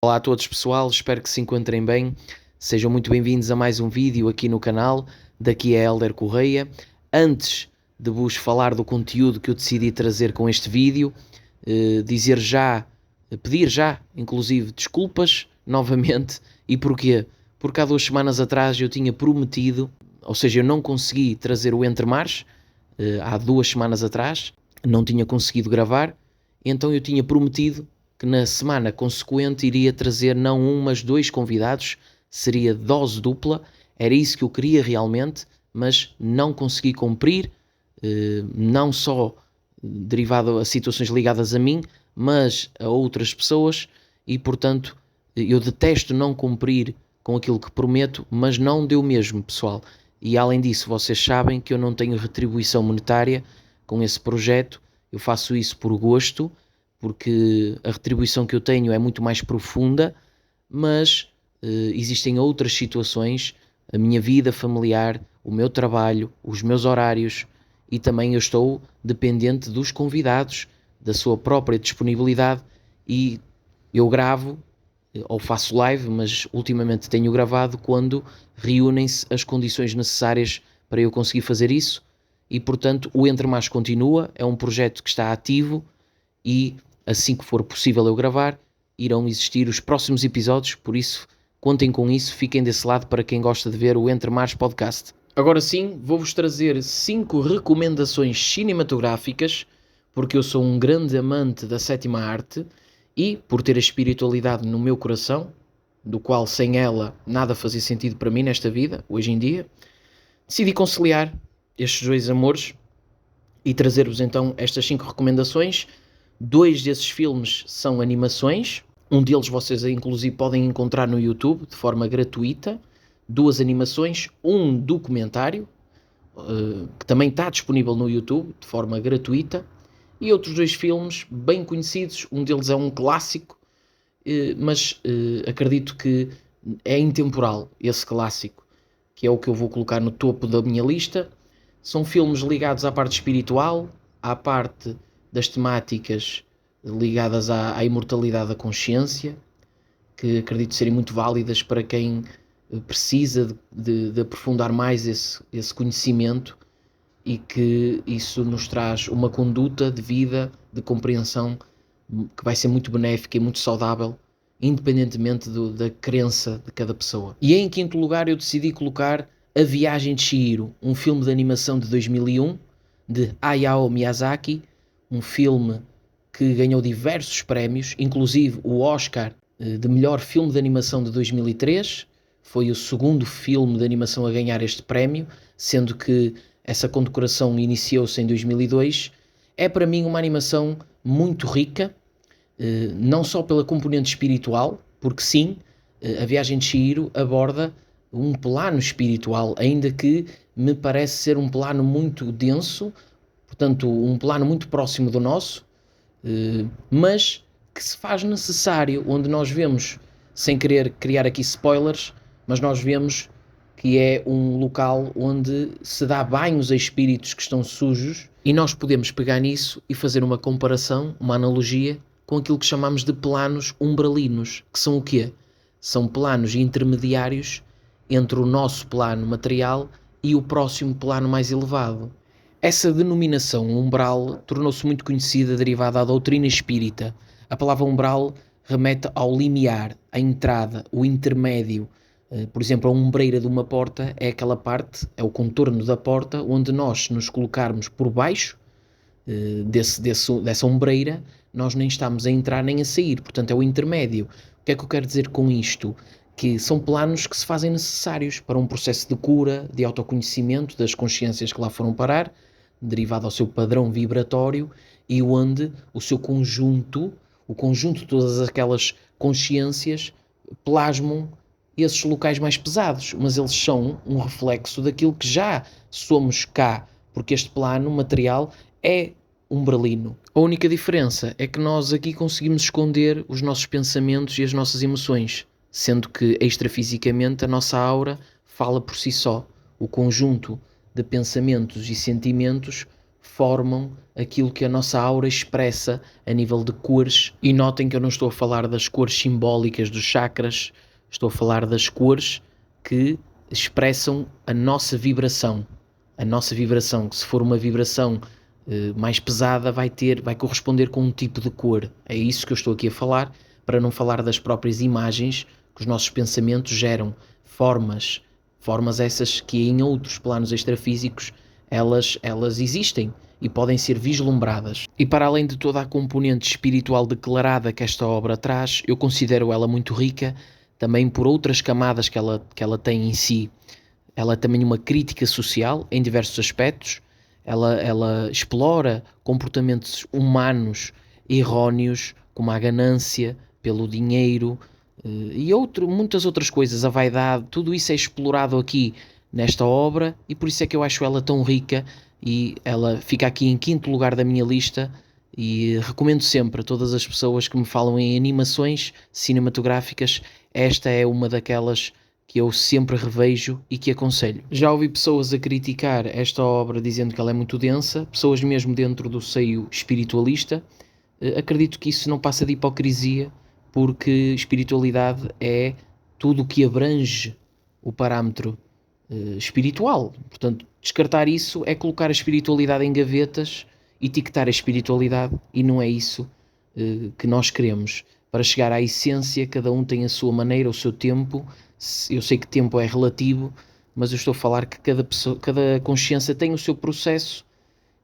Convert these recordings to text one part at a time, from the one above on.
Olá a todos pessoal, espero que se encontrem bem, sejam muito bem-vindos a mais um vídeo aqui no canal, daqui é Hélder Correia. Antes de vos falar do conteúdo que eu decidi trazer com este vídeo, pedir já, inclusive, desculpas novamente. E porquê? Porque há 2 semanas atrás eu tinha prometido, ou seja, eu não consegui trazer o Entre Mares, há 2 semanas atrás, não tinha conseguido gravar, então eu tinha prometido que na semana consequente iria trazer não um, mas 2 convidados, seria dose dupla, era isso que eu queria realmente, mas não consegui cumprir, não só derivado a situações ligadas a mim, mas a outras pessoas, e portanto eu detesto não cumprir com aquilo que prometo, mas não deu mesmo, pessoal. E além disso, vocês sabem que eu não tenho retribuição monetária com esse projeto, eu faço isso por gosto, porque a retribuição que eu tenho é muito mais profunda, mas existem outras situações, a minha vida familiar, o meu trabalho, os meus horários, e também eu estou dependente dos convidados, da sua própria disponibilidade, e eu gravo ou faço live, mas ultimamente tenho gravado quando reúnem-se as condições necessárias para eu conseguir fazer isso, e portanto o Entre Mares continua, é um projeto que está ativo e assim que for possível eu gravar, irão existir os próximos episódios, por isso contem com isso, fiquem desse lado para quem gosta de ver o Entre Mares Podcast. Agora sim, vou-vos trazer 5 recomendações cinematográficas, porque eu sou um grande amante da sétima arte e, por ter a espiritualidade no meu coração, do qual sem ela nada fazia sentido para mim nesta vida, hoje em dia, decidi conciliar estes 2 amores e trazer-vos então estas 5 recomendações. 2 desses filmes são animações, um deles vocês inclusive podem encontrar no YouTube de forma gratuita, 2 animações, um documentário, que também está disponível no YouTube de forma gratuita, e outros 2 filmes bem conhecidos, um deles é um clássico, mas acredito que é intemporal esse clássico, que é o que eu vou colocar no topo da minha lista. São filmes ligados à parte espiritual, à parte das temáticas ligadas à imortalidade da consciência, que acredito serem muito válidas para quem precisa de aprofundar mais esse conhecimento, e que isso nos traz uma conduta de vida, de compreensão, que vai ser muito benéfica e muito saudável, independentemente da crença de cada pessoa. E em quinto lugar eu decidi colocar A Viagem de Chihiro, um filme de animação de 2001, de Hayao Miyazaki, um filme que ganhou diversos prémios, inclusive o Oscar de melhor filme de animação de 2003, foi o segundo filme de animação a ganhar este prémio, sendo que essa condecoração iniciou-se em 2002. É para mim uma animação muito rica, não só pela componente espiritual, porque sim, A Viagem de Chihiro aborda um plano espiritual, ainda que me parece ser um plano muito denso, portanto um plano muito próximo do nosso, mas que se faz necessário, onde nós vemos, sem querer criar aqui spoilers, mas nós vemos que é um local onde se dá banhos a espíritos que estão sujos, e nós podemos pegar nisso e fazer uma comparação, uma analogia, com aquilo que chamamos de planos umbralinos, que são o quê? São planos intermediários entre o nosso plano material e o próximo plano mais elevado. Essa denominação umbral tornou-se muito conhecida derivada da doutrina espírita. A palavra umbral remete ao limiar, à entrada, o intermédio. Por exemplo, a ombreira de uma porta é aquela parte, é o contorno da porta, onde nós, se nos colocarmos por baixo dessa ombreira, nós nem estamos a entrar nem a sair, portanto é o intermédio. O que é que eu quero dizer com isto? Que são planos que se fazem necessários para um processo de cura, de autoconhecimento das consciências que lá foram parar, derivado ao seu padrão vibratório, e onde o seu conjunto, o conjunto de todas aquelas consciências, plasmam esses locais mais pesados, mas eles são um reflexo daquilo que já somos cá, porque este plano material é umbralino. A única diferença é que nós aqui conseguimos esconder os nossos pensamentos e as nossas emoções, sendo que extrafisicamente a nossa aura fala por si só. O conjunto de pensamentos e sentimentos formam aquilo que a nossa aura expressa a nível de cores. E notem que eu não estou a falar das cores simbólicas dos chakras, estou a falar das cores que expressam a nossa vibração. A nossa vibração, que se for uma vibração mais pesada, vai corresponder com um tipo de cor. É isso que eu estou aqui a falar, para não falar das próprias imagens que os nossos pensamentos geram, formas essas que em outros planos extrafísicos elas existem e podem ser vislumbradas. E para além de toda a componente espiritual declarada que esta obra traz, eu considero ela muito rica também por outras camadas que ela tem em si. Ela é também uma crítica social em diversos aspectos. Ela explora comportamentos humanos erróneos, como a ganância pelo dinheiro e muitas outras coisas, a vaidade. Tudo isso é explorado aqui nesta obra e por isso é que eu acho ela tão rica e ela fica aqui em quinto lugar da minha lista. E recomendo sempre a todas as pessoas que me falam em animações cinematográficas, esta é uma daquelas que eu sempre revejo e que aconselho. Já ouvi pessoas a criticar esta obra dizendo que ela é muito densa, pessoas mesmo dentro do seio espiritualista. Acredito que isso não passa de hipocrisia, porque espiritualidade é tudo o que abrange o parâmetro espiritual. Portanto, descartar isso é colocar a espiritualidade em gavetas, etiquetar a espiritualidade, e não é isso que nós queremos. Para chegar à essência, cada um tem a sua maneira, o seu tempo. Eu sei que tempo é relativo, mas eu estou a falar que cada consciência tem o seu processo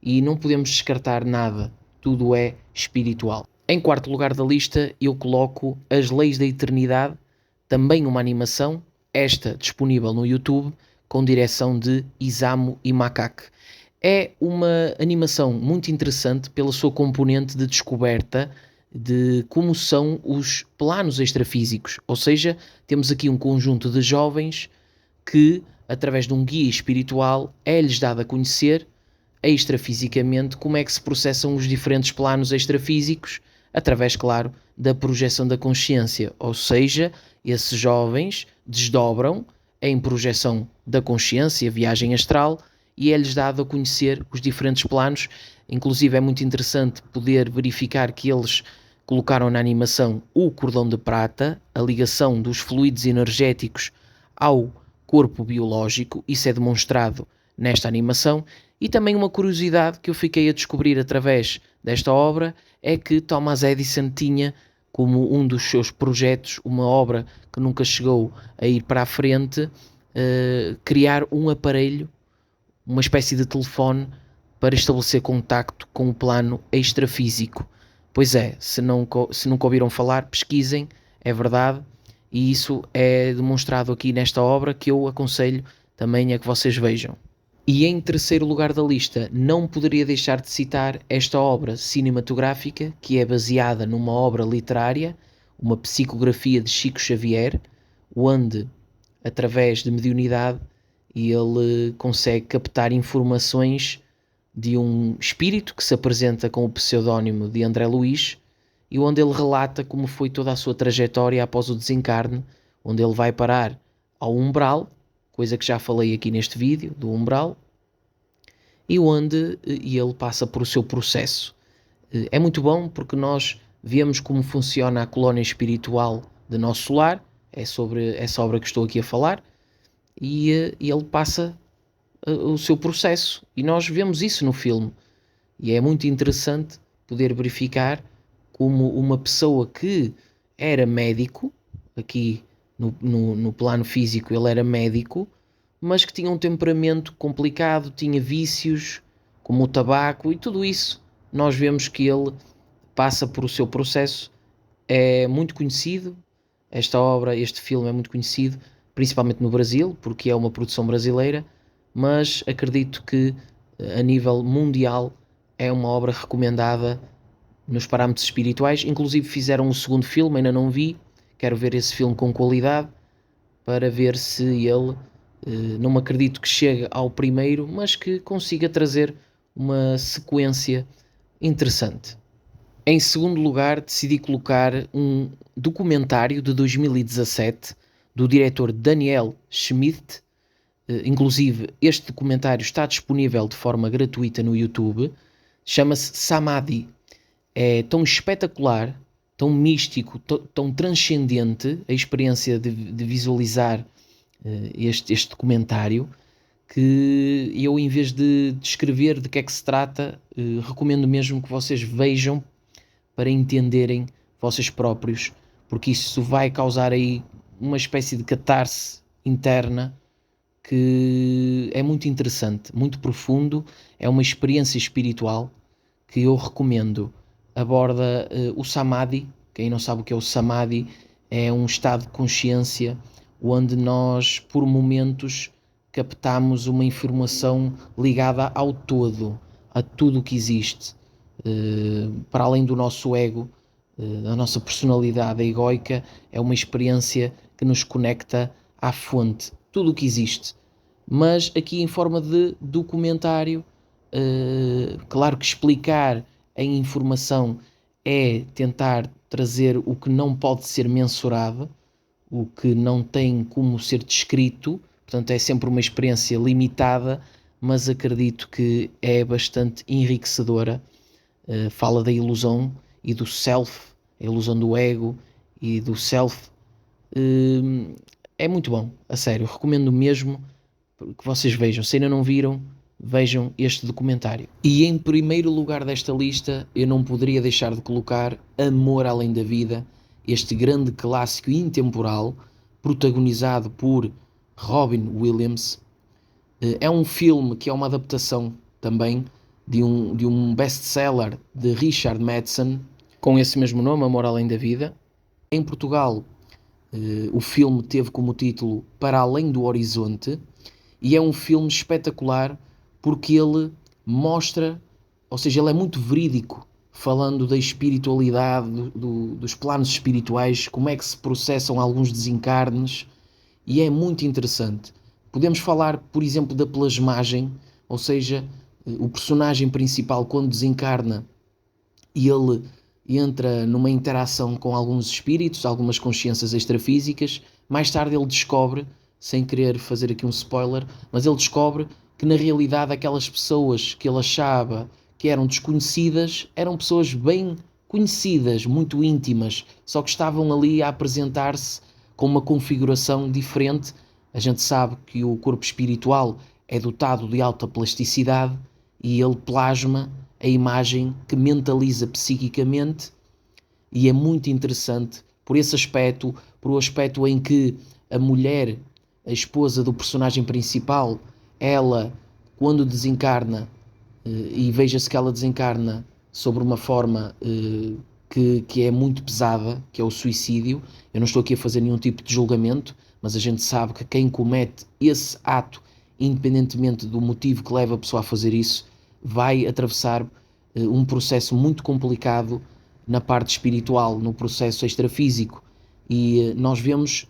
e não podemos descartar nada. Tudo é espiritual. Em quarto lugar da lista, eu coloco As Leis da Eternidade, também uma animação, esta disponível no YouTube, com direção de Isamu Imakaki. É uma animação muito interessante pela sua componente de descoberta de como são os planos extrafísicos. Ou seja, temos aqui um conjunto de jovens que, através de um guia espiritual, é-lhes dado a conhecer extrafisicamente como é que se processam os diferentes planos extrafísicos, através, claro, da projeção da consciência. Ou seja, esses jovens desdobram em projeção da consciência, viagem astral, e é-lhes dado a conhecer os diferentes planos. Inclusive é muito interessante poder verificar que eles colocaram na animação o cordão de prata, a ligação dos fluidos energéticos ao corpo biológico. Isso é demonstrado nesta animação. E também uma curiosidade que eu fiquei a descobrir através desta obra é que Thomas Edison tinha como um dos seus projetos, uma obra que nunca chegou a ir para a frente, criar um aparelho, uma espécie de telefone, para estabelecer contacto com o plano extrafísico. Pois é, se nunca ouviram falar, pesquisem, é verdade, e isso é demonstrado aqui nesta obra, que eu aconselho também a que vocês vejam. E em terceiro lugar da lista, não poderia deixar de citar esta obra cinematográfica, que é baseada numa obra literária, uma psicografia de Chico Xavier, onde, através de mediunidade, ele consegue captar informações de um espírito que se apresenta com o pseudónimo de André Luís, e onde ele relata como foi toda a sua trajetória após o desencarne, onde ele vai parar ao umbral, coisa que já falei aqui neste vídeo, do umbral, e onde ele passa por o seu processo. É muito bom porque nós vemos como funciona a colónia espiritual de nosso lar, é sobre essa obra que estou aqui a falar, e ele passa o seu processo, e nós vemos isso no filme, e é muito interessante poder verificar como uma pessoa que era médico, aqui no plano físico ele era médico, mas que tinha um temperamento complicado, tinha vícios, como o tabaco e tudo isso. Nós vemos que ele passa por o seu processo, é muito conhecido, esta obra, este filme é muito conhecido, principalmente no Brasil, porque é uma produção brasileira, mas acredito que a nível mundial é uma obra recomendada nos parâmetros espirituais. Inclusive fizeram um segundo filme, ainda não vi, quero ver esse filme com qualidade, para ver se ele, não me acredito que chegue ao primeiro, mas que consiga trazer uma sequência interessante. Em segundo lugar, decidi colocar um documentário de 2017 do diretor Daniel Schmidt, Inclusive, este documentário está disponível de forma gratuita no YouTube. Chama-se Samadhi. É tão espetacular, tão místico, tão transcendente a experiência de visualizar este documentário, que eu, em vez de descrever de que é que se trata, recomendo mesmo que vocês vejam para entenderem vocês próprios, porque isso vai causar aí uma espécie de catarse interna que é muito interessante, muito profundo, é uma experiência espiritual que eu recomendo. Aborda o Samadhi. Quem não sabe o que é o Samadhi, é um estado de consciência onde nós, por momentos, captamos uma informação ligada ao todo, a tudo o que existe, para além do nosso ego, a nossa personalidade egoica. É uma experiência que nos conecta à fonte, tudo o que existe. Mas aqui em forma de documentário, claro que explicar a informação é tentar trazer o que não pode ser mensurado, o que não tem como ser descrito, portanto é sempre uma experiência limitada, mas acredito que é bastante enriquecedora. Fala da ilusão e do self, a ilusão do ego e do self. É muito bom, a sério, recomendo mesmo que vocês vejam. Se ainda não viram, vejam este documentário. E em primeiro lugar desta lista, eu não poderia deixar de colocar Amor Além da Vida, este grande clássico intemporal, protagonizado por Robin Williams. É um filme que é uma adaptação também de um best-seller de Richard Madsen, com esse mesmo nome, Amor Além da Vida. Em Portugal, o filme teve como título Para Além do Horizonte, e é um filme espetacular porque ele mostra, ou seja, ele é muito verídico, falando da espiritualidade, dos planos espirituais, como é que se processam alguns desencarnes, e é muito interessante. Podemos falar, por exemplo, da plasmagem, ou seja, o personagem principal, quando desencarna, ele entra numa interação com alguns espíritos, algumas consciências extrafísicas. Mais tarde ele descobre, sem querer fazer aqui um spoiler, mas ele descobre que na realidade aquelas pessoas que ele achava que eram desconhecidas eram pessoas bem conhecidas, muito íntimas, só que estavam ali a apresentar-se com uma configuração diferente. A gente sabe que o corpo espiritual é dotado de alta plasticidade e ele plasma a imagem que mentaliza psiquicamente, e é muito interessante por esse aspecto, por o aspecto em que a mulher, a esposa do personagem principal, ela, quando desencarna, e veja-se que ela desencarna sobre uma forma que é muito pesada, que é o suicídio. Eu não estou aqui a fazer nenhum tipo de julgamento, mas a gente sabe que quem comete esse ato, independentemente do motivo que leva a pessoa a fazer isso, vai atravessar um processo muito complicado na parte espiritual, no processo extrafísico. E nós vemos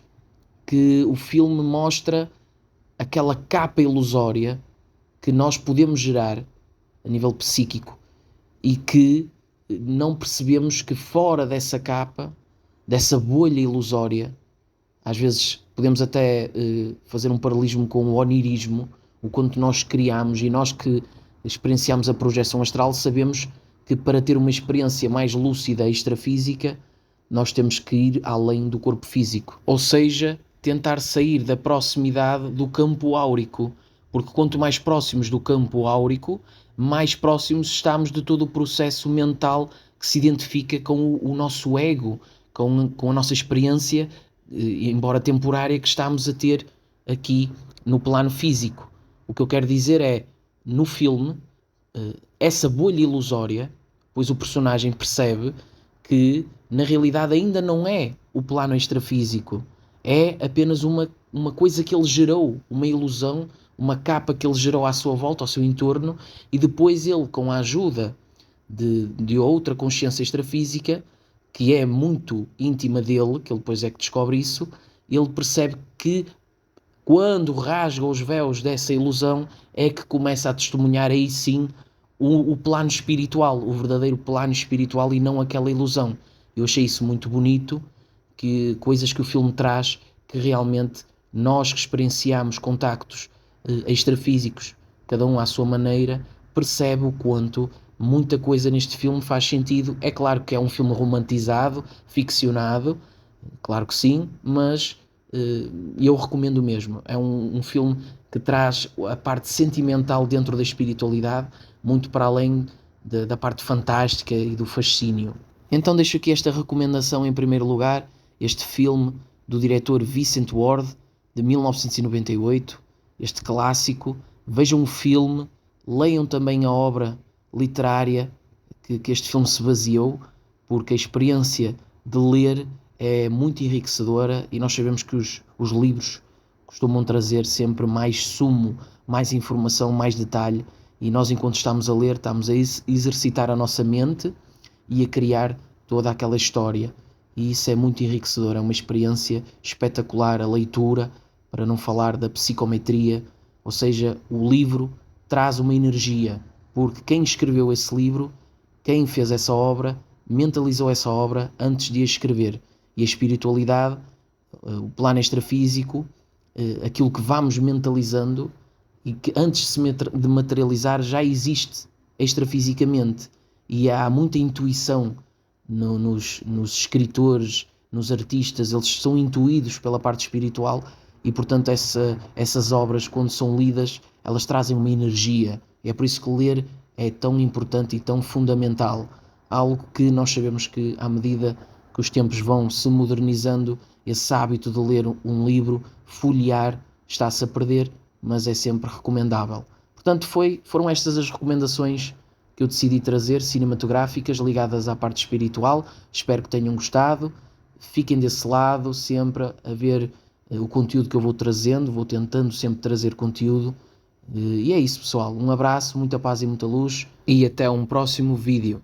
que o filme mostra aquela capa ilusória que nós podemos gerar a nível psíquico e que não percebemos que fora dessa capa, dessa bolha ilusória, às vezes podemos até fazer um paralelismo com o onirismo, o quanto nós criamos, e nós que experienciamos a projeção astral sabemos que para ter uma experiência mais lúcida extrafísica nós temos que ir além do corpo físico, ou seja, tentar sair da proximidade do campo áurico, porque quanto mais próximos do campo áurico, mais próximos estamos de todo o processo mental que se identifica com o nosso ego, com a nossa experiência, embora temporária, que estamos a ter aqui no plano físico. O que eu quero dizer é, no filme, essa bolha ilusória, pois o personagem percebe que na realidade ainda não é o plano extrafísico, é apenas uma coisa que ele gerou, uma ilusão, uma capa que ele gerou à sua volta, ao seu entorno, e depois ele, com a ajuda de outra consciência extrafísica, que é muito íntima dele, que ele depois é que descobre isso, ele percebe que quando rasga os véus dessa ilusão é que começa a testemunhar aí sim o plano espiritual, o verdadeiro plano espiritual, e não aquela ilusão. Eu achei isso muito bonito, que coisas que o filme traz, que realmente nós que experienciamos contactos extrafísicos, cada um à sua maneira, percebe o quanto muita coisa neste filme faz sentido. É claro que é um filme romantizado, ficcionado, claro que sim, mas eu recomendo mesmo. É um filme que traz a parte sentimental dentro da espiritualidade, muito para além da parte fantástica e do fascínio. Então deixo aqui esta recomendação em primeiro lugar, este filme do diretor Vincent Ward, de 1998, este clássico. Vejam o filme, leiam também a obra literária que este filme se baseou, porque a experiência de ler é muito enriquecedora e nós sabemos que os livros costumam trazer sempre mais sumo, mais informação, mais detalhe, e nós, enquanto estamos a ler, estamos a exercitar a nossa mente e a criar toda aquela história. E isso é muito enriquecedor, é uma experiência espetacular, a leitura, para não falar da psicometria, ou seja, o livro traz uma energia, porque quem escreveu esse livro, quem fez essa obra, mentalizou essa obra antes de a escrever. E a espiritualidade, o plano extrafísico, aquilo que vamos mentalizando e que antes de materializar já existe extrafisicamente, e há muita intuição nos escritores, nos artistas, eles são intuídos pela parte espiritual e, portanto, essas obras, quando são lidas, elas trazem uma energia. E é por isso que ler é tão importante e tão fundamental. Algo que nós sabemos que, à medida que os tempos vão se modernizando, esse hábito de ler um livro, folhear, está-se a perder, mas é sempre recomendável. Portanto, foram estas as recomendações que eu decidi trazer, cinematográficas, ligadas à parte espiritual. Espero que tenham gostado. Fiquem desse lado, sempre a ver o conteúdo que eu vou trazendo, vou tentando sempre trazer conteúdo. E é isso, pessoal. Um abraço, muita paz e muita luz, e até um próximo vídeo.